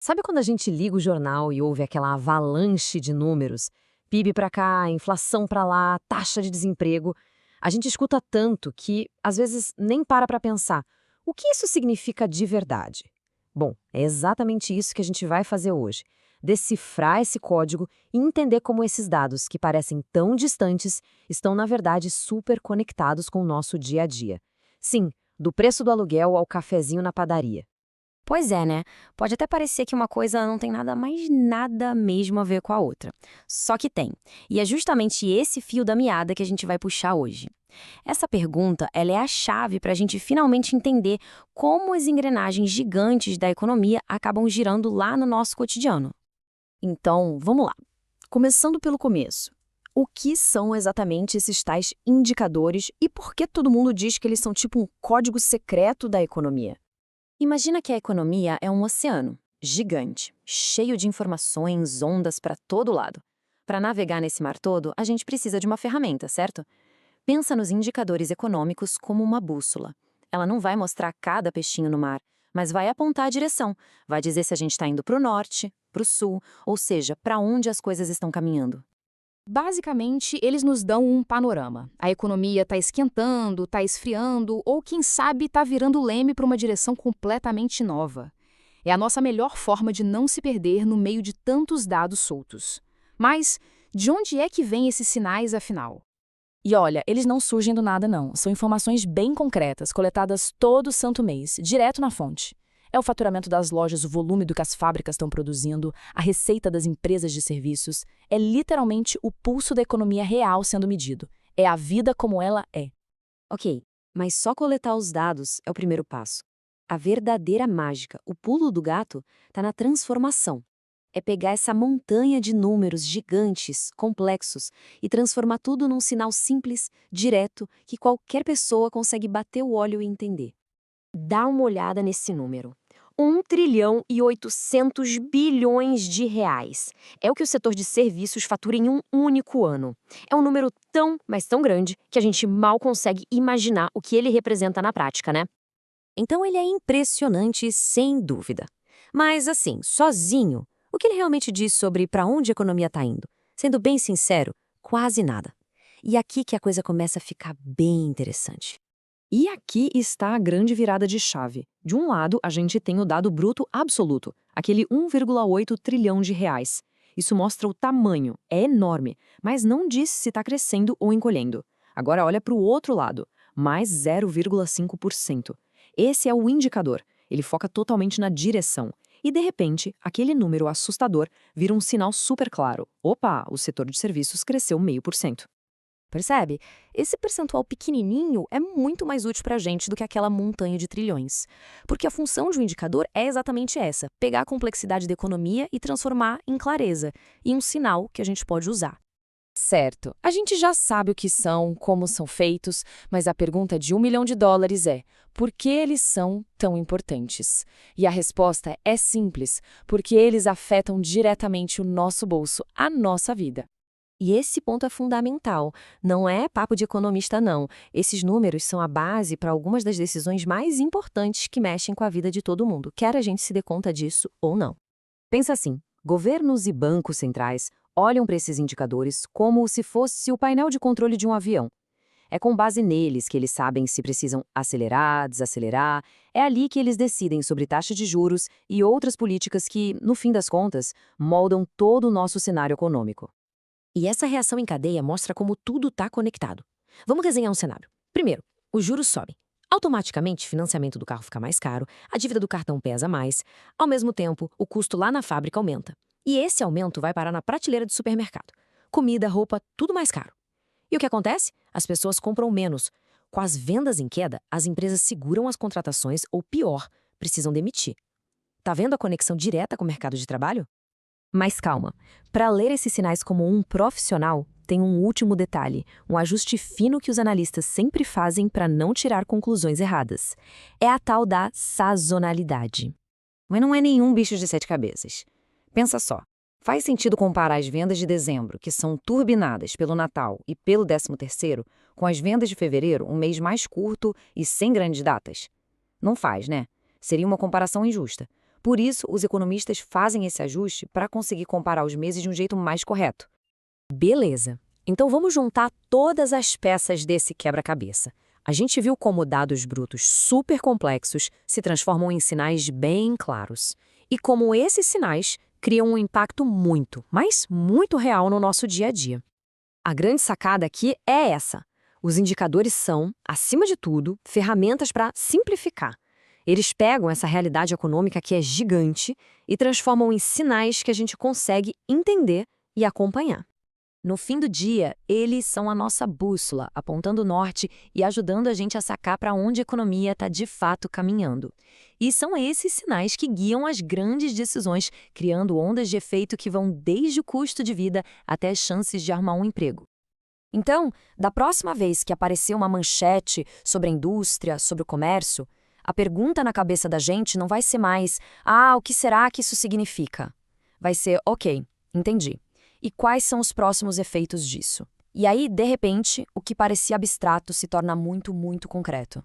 Sabe quando a gente liga o jornal e ouve aquela avalanche de números? PIB para cá, inflação para lá, taxa de desemprego. A gente escuta tanto que, às vezes, nem para pensar. O que isso significa de verdade? Bom, é exatamente isso que a gente vai fazer hoje. Decifrar esse código e entender como esses dados, que parecem tão distantes, estão, na verdade, super conectados com o nosso dia a dia. Sim, do preço do aluguel ao cafezinho na padaria. Pois é, né? Pode até parecer que uma coisa não tem nada mais nada mesmo a ver com a outra. Só que tem. E é justamente esse fio da meada que a gente vai puxar hoje. Essa pergunta, ela é a chave para a gente finalmente entender como as engrenagens gigantes da economia acabam girando lá no nosso cotidiano. Então, vamos lá. Começando pelo começo. O que são exatamente esses tais indicadores e por que todo mundo diz que eles são tipo um código secreto da economia? Imagina que a economia é um oceano, gigante, cheio de informações, ondas para todo lado. Para navegar nesse mar todo, a gente precisa de uma ferramenta, certo? Pensa nos indicadores econômicos como uma bússola. Ela não vai mostrar cada peixinho no mar, mas vai apontar a direção. Vai dizer se a gente está indo para o norte, para o sul, ou seja, para onde as coisas estão caminhando. Basicamente, eles nos dão um panorama. A economia está esquentando, está esfriando, ou quem sabe está virando leme para uma direção completamente nova. É a nossa melhor forma de não se perder no meio de tantos dados soltos. Mas de onde é que vêm esses sinais, afinal? E olha, eles não surgem do nada não, são informações bem concretas, coletadas todo santo mês, direto na fonte. É o faturamento das lojas, o volume do que as fábricas estão produzindo, a receita das empresas de serviços. É literalmente o pulso da economia real sendo medido. É a vida como ela é. Ok, mas só coletar os dados é o primeiro passo. A verdadeira mágica, o pulo do gato, está na transformação. É pegar essa montanha de números gigantes, complexos, e transformar tudo num sinal simples, direto, que qualquer pessoa consegue bater o olho e entender. Dá uma olhada nesse número. 1,8 trilhão de reais. É o que o setor de serviços fatura em um único ano. É um número tão, mas tão grande, que a gente mal consegue imaginar o que ele representa na prática, né? Então ele é impressionante, sem dúvida. Mas assim, sozinho, o que ele realmente diz sobre para onde a economia está indo? Sendo bem sincero, quase nada. E aqui que a coisa começa a ficar bem interessante. E aqui está a grande virada de chave. De um lado, a gente tem o dado bruto absoluto, aquele 1,8 trilhão de reais. Isso mostra o tamanho, é enorme, mas não diz se está crescendo ou encolhendo. Agora olha para o outro lado, mais 0,5%. Esse é o indicador, ele foca totalmente na direção. E de repente, aquele número assustador vira um sinal super claro. Opa, o setor de serviços cresceu 0,5%. Percebe? Esse percentual pequenininho é muito mais útil para a gente do que aquela montanha de trilhões. Porque a função de um indicador é exatamente essa, pegar a complexidade da economia e transformar em clareza, e um sinal que a gente pode usar. Certo, a gente já sabe o que são, como são feitos, mas a pergunta de US$ 1 milhão é: por que eles são tão importantes? E a resposta é simples, porque eles afetam diretamente o nosso bolso, a nossa vida. E esse ponto é fundamental. Não é papo de economista, não. Esses números são a base para algumas das decisões mais importantes que mexem com a vida de todo mundo, quer a gente se dê conta disso ou não. Pensa assim, governos e bancos centrais olham para esses indicadores como se fosse o painel de controle de um avião. É com base neles que eles sabem se precisam acelerar, desacelerar. É ali que eles decidem sobre taxa de juros e outras políticas que, no fim das contas, moldam todo o nosso cenário econômico. E essa reação em cadeia mostra como tudo está conectado. Vamos desenhar um cenário. Primeiro, os juros sobem. Automaticamente, o financiamento do carro fica mais caro, a dívida do cartão pesa mais. Ao mesmo tempo, o custo lá na fábrica aumenta. E esse aumento vai parar na prateleira do supermercado. Comida, roupa, tudo mais caro. E o que acontece? As pessoas compram menos. Com as vendas em queda, as empresas seguram as contratações ou, pior, precisam demitir. Tá vendo a conexão direta com o mercado de trabalho? Mas calma, para ler esses sinais como um profissional, tem um último detalhe, um ajuste fino que os analistas sempre fazem para não tirar conclusões erradas. É a tal da sazonalidade. Mas não é nenhum bicho de sete cabeças. Pensa só, faz sentido comparar as vendas de dezembro, que são turbinadas pelo Natal e pelo 13º, com as vendas de fevereiro, um mês mais curto e sem grandes datas? Não faz, né? Seria uma comparação injusta. Por isso, os economistas fazem esse ajuste para conseguir comparar os meses de um jeito mais correto. Beleza. Então vamos juntar todas as peças desse quebra-cabeça. A gente viu como dados brutos super complexos se transformam em sinais bem claros. E como esses sinais criam um impacto muito, mas muito real no nosso dia a dia. A grande sacada aqui é essa. Os indicadores são, acima de tudo, ferramentas para simplificar. Eles pegam essa realidade econômica que é gigante e transformam em sinais que a gente consegue entender e acompanhar. No fim do dia, eles são a nossa bússola, apontando o norte e ajudando a gente a sacar para onde a economia está de fato caminhando. E são esses sinais que guiam as grandes decisões, criando ondas de efeito que vão desde o custo de vida até as chances de arrumar um emprego. Então, da próxima vez que aparecer uma manchete sobre a indústria, sobre o comércio, a pergunta na cabeça da gente não vai ser mais o que será que isso significa? Vai ser, ok, entendi. E quais são os próximos efeitos disso? E aí, de repente, o que parecia abstrato se torna muito, muito concreto.